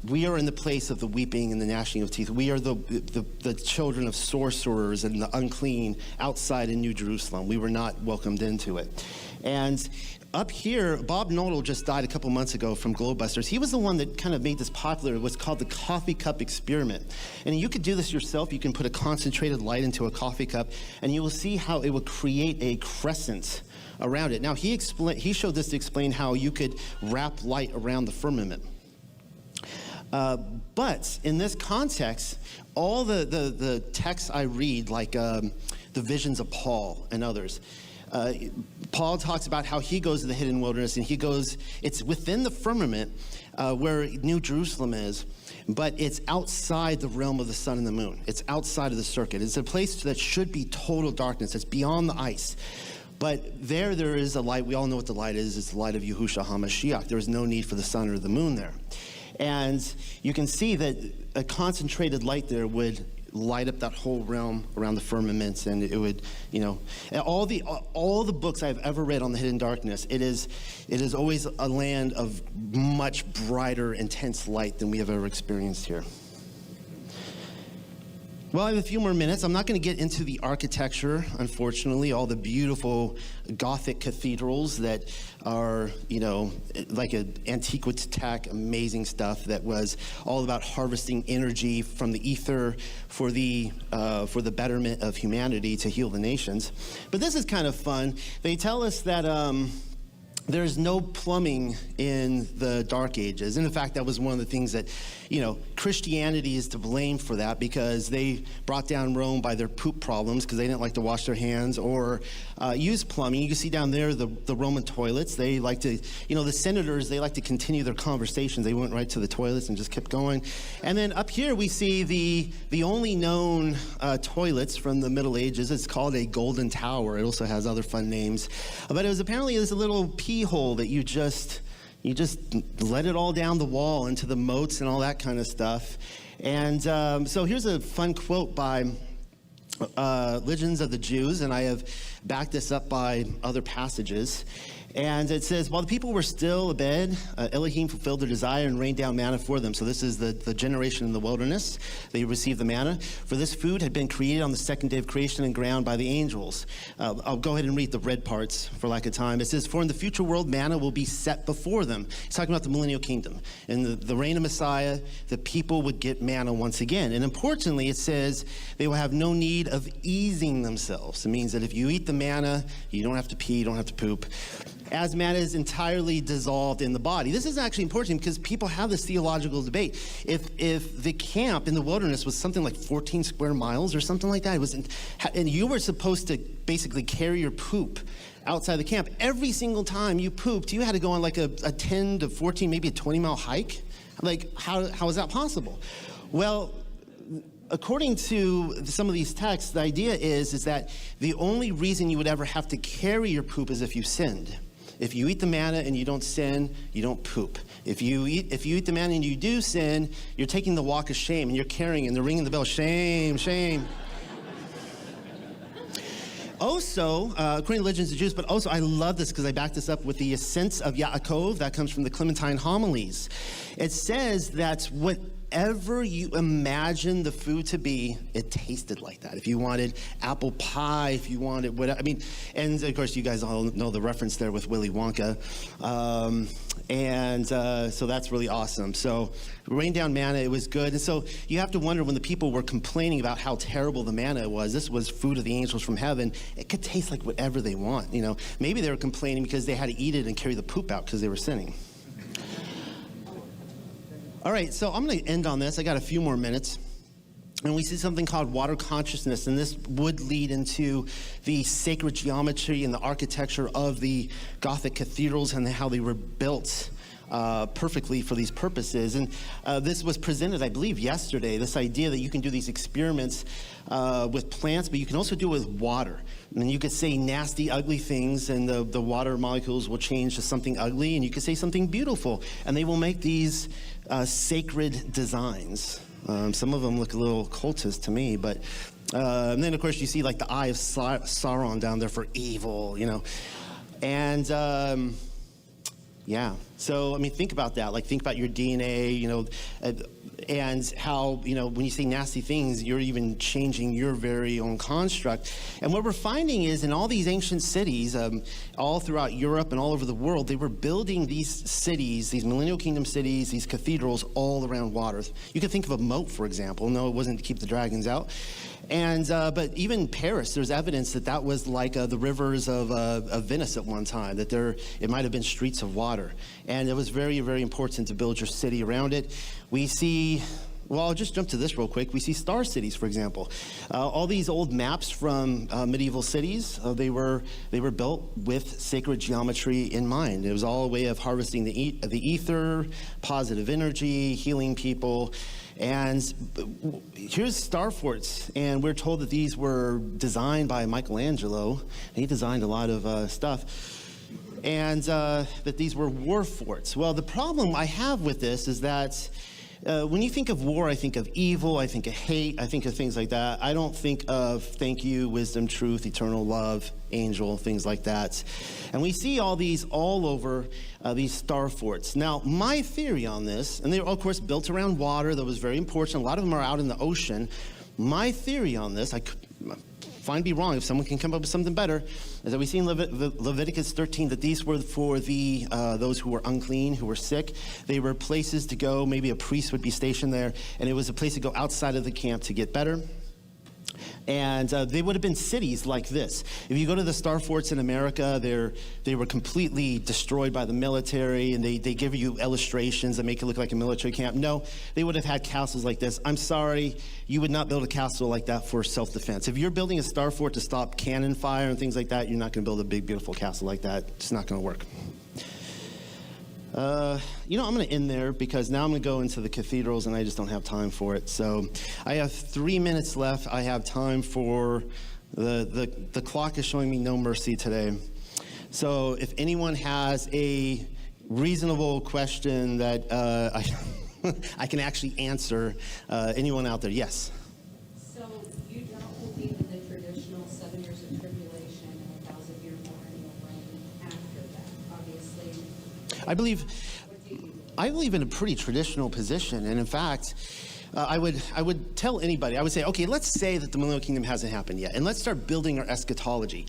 We are in the place of the weeping and the gnashing of teeth. We are the children of sorcerers and the unclean outside in New Jerusalem. We were not welcomed into it. And Up here, Bob Noel just died a couple months ago from Globebusters. He was the one that kind of made this popular, what's called the coffee cup experiment. And you could do this yourself. You can put a concentrated light into a coffee cup, and you will see how it will create a crescent around it. Now, he showed this to explain how you could wrap light around the firmament. But in this context, all the texts I read, like the visions of Paul and others, Paul talks about how he goes to the hidden wilderness, and it's within the firmament where New Jerusalem is, but it's outside the realm of the sun and the moon. It's outside of the circuit. It's a place that should be total darkness. It's beyond the ice. But there is a light. We all know what the light is. It's the light of Yahushua HaMashiach. There is no need for the sun or the moon there. And you can see that a concentrated light there would light up that whole realm around the firmaments, and it would, all the books I've ever read on the hidden darkness, it is always a land of much brighter, intense light than we have ever experienced here. Well, I have a few more minutes. I'm not going to get into the architecture, unfortunately, all the beautiful Gothic cathedrals that are, like an antiquitech, amazing stuff that was all about harvesting energy from the ether for the betterment of humanity to heal the nations. But this is kind of fun. They tell us that there's no plumbing in the Dark Ages. And in fact, that was one of the things that, Christianity is to blame for that, because they brought down Rome by their poop problems because they didn't like to wash their hands or use plumbing. You can see down there the Roman toilets. They like to, the senators, they like to continue their conversations. They went right to the toilets and just kept going. And then up here we see the only known toilets from the Middle Ages. It's called a golden tower. It also has other fun names. But it was apparently this little pee hole that you just let it all down the wall into the moats and all that kind of stuff. And so here's a fun quote by Legends of the Jews, and I have backed this up by other passages. And it says, while the people were still abed, Elohim fulfilled their desire and rained down manna for them. So this is the generation in the wilderness. They received the manna. For this food had been created on the second day of creation and ground by the angels. I'll go ahead and read the red parts for lack of time. It says, for in the future world, manna will be set before them. It's talking about the millennial kingdom. In the reign of Messiah, the people would get manna once again. And importantly, it says they will have no need of easing themselves. It means that if you eat the manna, you don't have to pee, you don't have to poop, as manna is entirely dissolved in the body. This is actually important because people have this theological debate. If the camp in the wilderness was something like 14 square miles or something like that, and you were supposed to basically carry your poop outside the camp, every single time you pooped, you had to go on like a 10 to 14, maybe a 20-mile hike. Like, how is that possible? Well, according to some of these texts, the idea is that the only reason you would ever have to carry your poop is if you sinned. If you eat the manna and you don't sin, you don't poop. If you eat the manna and you do sin, you're taking the walk of shame and you're carrying it and they're ringing the bell, shame, shame. Also, according to Legends of Jews, but also I love this because I backed this up with the ascents of Yaakov. That comes from the Clementine homilies. It says that whatever you imagine the food to be, it tasted like that. If you wanted apple pie, if you wanted whatever, and of course you guys all know the reference there with Willy Wonka. So that's really awesome. So rain down manna, it was good. And so you have to wonder, when the people were complaining about how terrible the manna was, this was food of the angels from heaven, it could taste like whatever they want. Maybe they were complaining because they had to eat it and carry the poop out because they were sinning. All right, so I'm going to end on this. I got a few more minutes. And we see something called water consciousness, and this would lead into the sacred geometry and the architecture of the Gothic cathedrals and how they were built perfectly for these purposes. And this was presented, I believe, yesterday, this idea that you can do these experiments with plants, but you can also do it with water. And you could say nasty, ugly things, and the water molecules will change to something ugly, and you could say something beautiful, and they will make these sacred designs. Some of them look a little cultist to me, but and then of course you see like the eye of Sauron down there for evil, and yeah. So think about that. Like, think about your DNA. and how, when you say nasty things, you're even changing your very own construct. And what we're finding is in all these ancient cities, all throughout Europe and all over the world, they were building these cities, these millennial kingdom cities, these cathedrals all around water. You could think of a moat, for example. No, it wasn't to keep the dragons out. And but even Paris, there's evidence that that was like the rivers of Venice at one time, that it might have been streets of water. And it was very, very important to build your city around it. We see, well, I'll just jump to this real quick. We see star cities, for example. All these old maps from medieval cities, they were built with sacred geometry in mind. It was all a way of harvesting the ether, positive energy, healing people. And here's star forts, and we're told that these were designed by Michelangelo. He designed a lot of stuff. And that these were war forts. Well, the problem I have with this is that when you think of war, I think of evil, I think of hate, I think of things like that. I don't think of thank you, wisdom, truth, eternal love, angel, things like that. And we see all these all over these star forts. Now, my theory on this, and they were, of course, built around water. That was very important. A lot of them are out in the ocean. My theory on this, I could find me wrong if someone can come up with something better, is that we see in Leviticus 13 that these were for those who were unclean, who were sick. They were places to go. Maybe a priest would be stationed there, and it was a place to go outside of the camp to get better. And they would have been cities like this. If you go to the star forts in America, they were completely destroyed by the military, and they give you illustrations that make it look like a military camp. No, they would have had castles like this. I'm sorry, you would not build a castle like that for self-defense. If you're building a star fort to stop cannon fire and things like that, you're not going to build a big, beautiful castle like that. It's not going to work. I'm going to end there because now I'm going to go into the cathedrals and I just don't have time for it. So I have 3 minutes left. I have time for the clock is showing me no mercy today. So if anyone has a reasonable question that I can actually answer, anyone out there? Yes. So you don't believe in the traditional 7 years of tribulation and 1,000-year millennial reign after that, obviously? I believe in a pretty traditional position, and in fact, I would tell anybody, I would say, okay, let's say that the millennial kingdom hasn't happened yet, and let's start building our eschatology.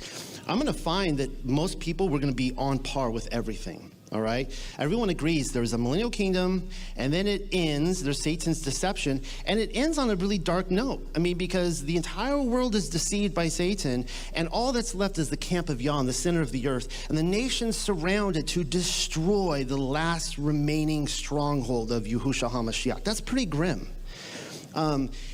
I'm going to find that most people, we're going to be on par with everything. All right? Everyone agrees there's a millennial kingdom, and then it ends, there's Satan's deception, and it ends on a really dark note. I mean, because the entire world is deceived by Satan, and all that's left is the camp of Yah, the center of the earth, and the nations surround it to destroy the last remaining stronghold of Yahushua HaMashiach. That's pretty grim.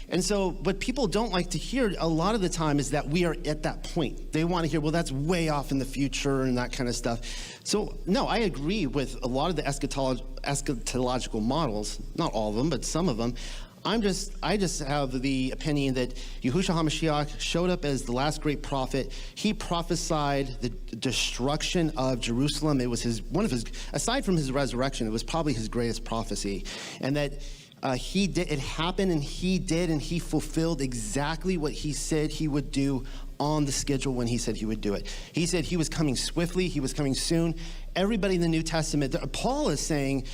And so what people don't like to hear a lot of the time is that we are at that point. They want to hear, well, that's way off in the future and that kind of stuff. So, no, I agree with a lot of the eschatological models, not all of them, but some of them. I just have the opinion that Yahushua HaMashiach showed up as the last great prophet. He prophesied the destruction of Jerusalem. It was aside from his resurrection, it was probably his greatest prophecy. And that it happened, and he fulfilled exactly what he said he would do on the schedule when he said he would do it. He said he was coming swiftly, he was coming soon. Everybody in the New Testament, Paul is saying,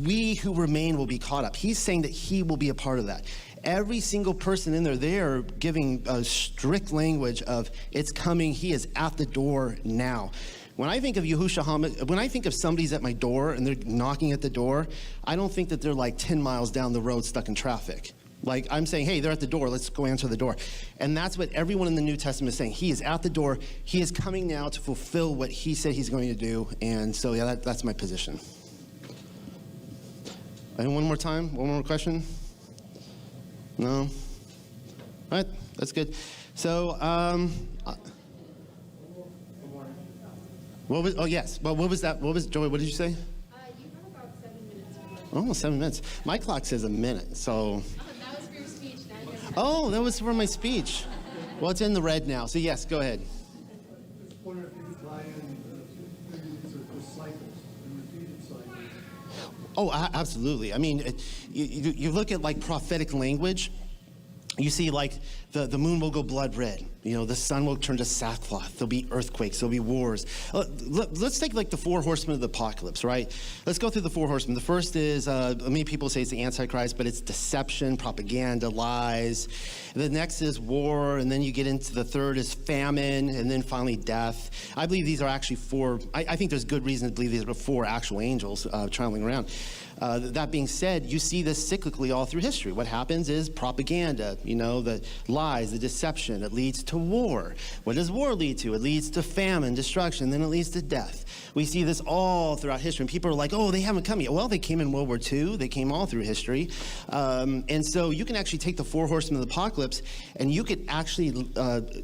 we who remain will be caught up. He's saying that he will be a part of that. Every single person in there, they are giving a strict language of, it's coming, he is at the door now. When I think of Yahushua, when I think of somebody's at my door and they're knocking at the door, I don't think that they're like 10 miles down the road stuck in traffic. Like, I'm saying, hey, they're at the door, let's go answer the door. And that's what everyone in the New Testament is saying. He is at the door, he is coming now to fulfill what he said he's going to do. And so, yeah, that's my position. And one more time, one more question? No? All right, that's good. So, what was that? What was, Joey, what did you say? You have about 7 minutes. Almost 7 minutes. My clock says a minute, so. That was for your speech. Now you have Oh, that was for my speech. Well, it's in the red now, so yes, go ahead. Just wondering if you could tie in these are just cycles, and repeated cycles. Oh, absolutely. I mean, you look at like prophetic language. You see, like, the moon will go blood red. The sun will turn to sackcloth. There'll be earthquakes. There'll be wars. Let's take, like, the four horsemen of the apocalypse, right? Let's go through the four horsemen. The first is, many people say it's the Antichrist, but it's deception, propaganda, lies. The next is war, and then you get into the third is famine, and then finally death. I believe these are actually four. I think there's good reason to believe these are four actual angels traveling around. That being said, you see this cyclically all through history. What happens is propaganda, the lies, the deception. It leads to war. What does war lead to? It leads to famine, destruction, then it leads to death. We see this all throughout history. And people are like, oh, they haven't come yet. Well, they came in World War II. They came all through history. And so you can actually take the four horsemen of the apocalypse, and you could actually,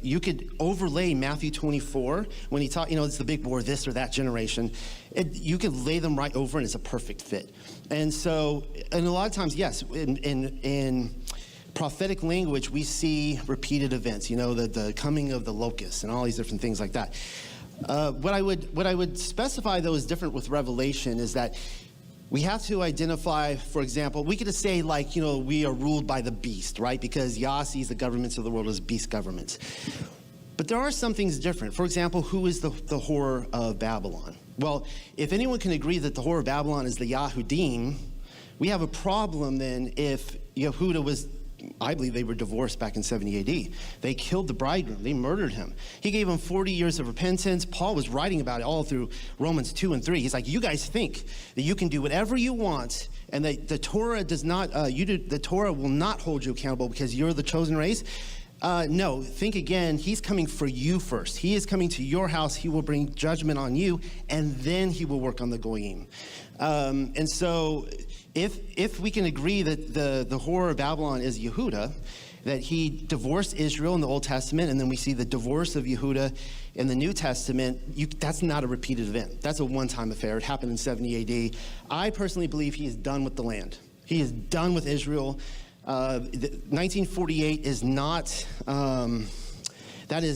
you could overlay Matthew 24 when he taught, it's the big war, this or that generation. You could lay them right over, and it's a perfect fit. And so, and a lot of times, yes, in prophetic language, we see repeated events, the coming of the locusts and all these different things like that. What I would specify, though, is different with Revelation is that we have to identify, for example, we could say, like, we are ruled by the beast, right? Because Yah sees the governments of the world as beast governments. But there are some things different. For example, who is the whore of Babylon? Well, if anyone can agree that the whore of Babylon is the Yahudim, we have a problem then if Yehuda was, I believe they were divorced back in 70 AD. They killed the bridegroom. They murdered him. He gave him 40 years of repentance. Paul was writing about it all through Romans 2 and 3. He's like, you guys think that you can do whatever you want, and that the Torah does not, the Torah will not hold you accountable because you're the chosen race. No, think again. He's coming for you first. He is coming to your house. He will bring judgment on you, and then he will work on the goyim. And so if we can agree that the whore of Babylon is Yehuda, that he divorced Israel in the Old Testament, and then we see the divorce of Yehuda in the New Testament, that's not a repeated event. That's a one-time affair. It happened in 70 AD. I personally believe he is done with the land. He is done with Israel. 1948 is not, that's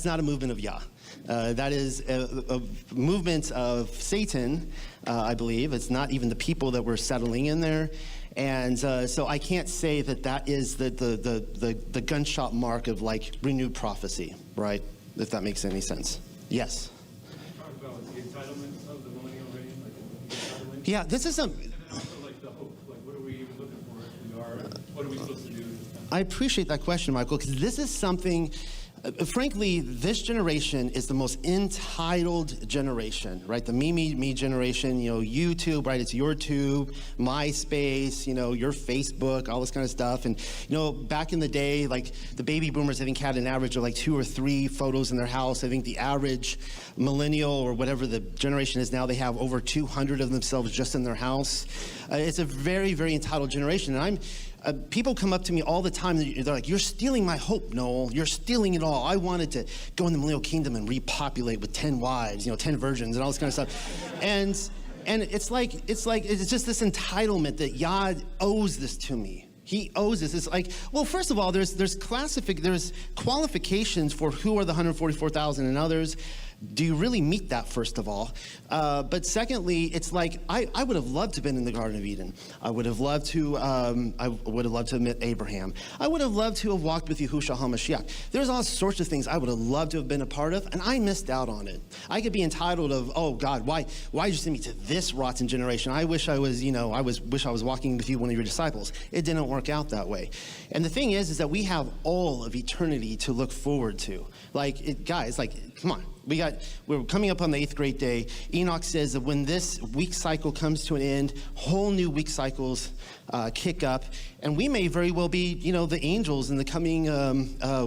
not a movement of Yah. That is a movement of Satan, I believe. It's not even the people that were settling in there. And so I can't say that is the gunshot mark of, like, renewed prophecy, right? If that makes any sense. Yes? Talk about the entitlement of the millennial reign, like the entitlement. Yeah, this is a... And also, like, the hope. Like, what are we even looking for if we are? What are we supposed to do? I appreciate that question, Michael, because this is something, frankly, this generation is the most entitled generation, right? The me generation, YouTube, right? It's your tube, MySpace, your Facebook, all this kind of stuff. And, back in the day, like, the baby boomers, I think, had an average of, like, 2 or 3 photos in their house. I think the average millennial or whatever the generation is now, they have over 200 of themselves just in their house. It's a very, very entitled generation. And people come up to me all the time. They're like, you're stealing my hope, Noel. You're stealing it all. I wanted to go in the millennial kingdom and repopulate with 10 wives, 10 virgins and all this kind of stuff. And it's just this entitlement that Yah owes this to me. He owes this. It's like, well, first of all, there's qualifications for who are the 144,000 and others. Do you really meet that, first of all? But secondly, it's like, I would have loved to have been in the Garden of Eden. I would have loved to have met Abraham. I would have loved to have walked with Yahushua HaMashiach. There's all sorts of things I would have loved to have been a part of, and I missed out on it. I could be entitled of, oh God, why did you send me to this rotten generation? I wish I was, wish I was walking with you, one of your disciples. It didn't work out that way. And the thing is that we have all of eternity to look forward to. Guys, come on. We're coming up on the 8th great day. Enoch says that when this week cycle comes to an end, whole new week cycles kick up. And we may very well be, the angels in the coming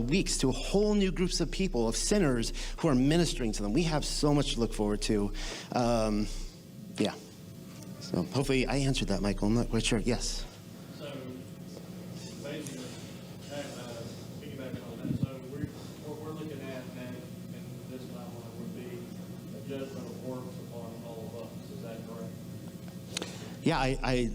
weeks to whole new groups of people, of sinners who are ministering to them. We have so much to look forward to. Yeah. So hopefully I answered that, Michael. I'm not quite sure. Yes. So, basically, piggybacking on that, so what we're looking at now in this timeline would be a judgment of works upon all of us. Is that correct? Yeah, I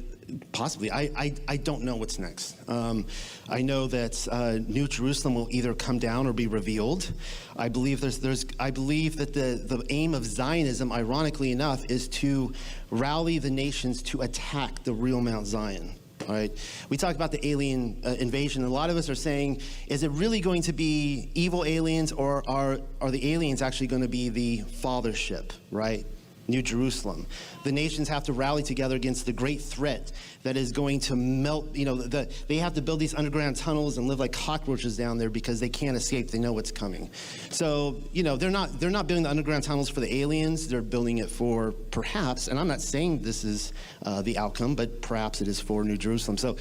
possibly. I don't know what's next. I know that New Jerusalem will either come down or be revealed. I believe I believe that the aim of Zionism, ironically enough, is to rally the nations to attack the real Mount Zion. All right, we talked about the alien invasion. A lot of us are saying, is it really going to be evil aliens, or are the aliens actually going to be the fathership, right? New Jerusalem. The nations have to rally together against the great threat that is going to melt, they have to build these underground tunnels and live like cockroaches down there because they can't escape. They know what's coming. So, they're not building the underground tunnels for the aliens. They're building it for perhaps, and I'm not saying this is the outcome, but perhaps it is for New Jerusalem. So,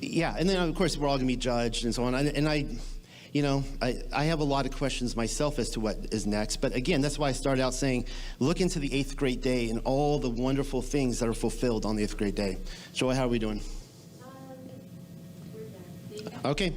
yeah, and then of course we're all going to be judged and so on. I have a lot of questions myself as to what is next. But again, that's why I started out saying, look into the 8th great day and all the wonderful things that are fulfilled on the 8th great day. Joy, how are we doing? We're done. Okay.